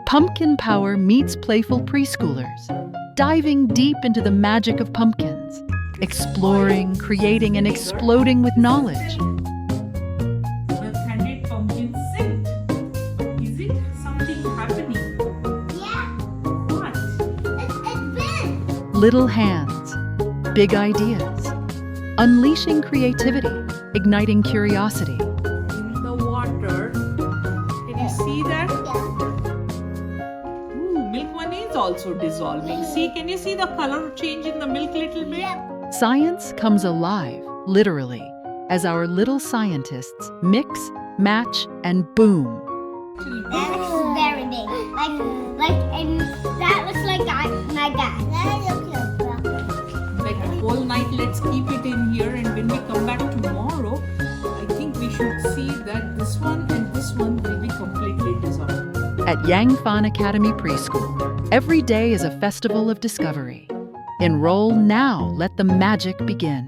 Pumpkin Power meets playful preschoolers, diving deep into the magic of pumpkins, exploring, creating, and exploding with knowledge. Well-handed pumpkin scent. Is it something happening? Yeah, What? it's been. Little hands, big ideas, unleashing creativity, igniting curiosity. In the water. Can you see that? Ooh, milk one is also dissolving. See, can you see the color change in the milk little bit? Science comes alive, literally, as our little scientists mix, match, and boom. That was very big. And that was like my dad. Like the whole night, let's keep it in here, and when we come back tomorrow, I think we should see that this one and this one will be completely dissolved. At Yang Fan Academy Preschool, every day is a festival of discovery. Enroll now, let the magic begin.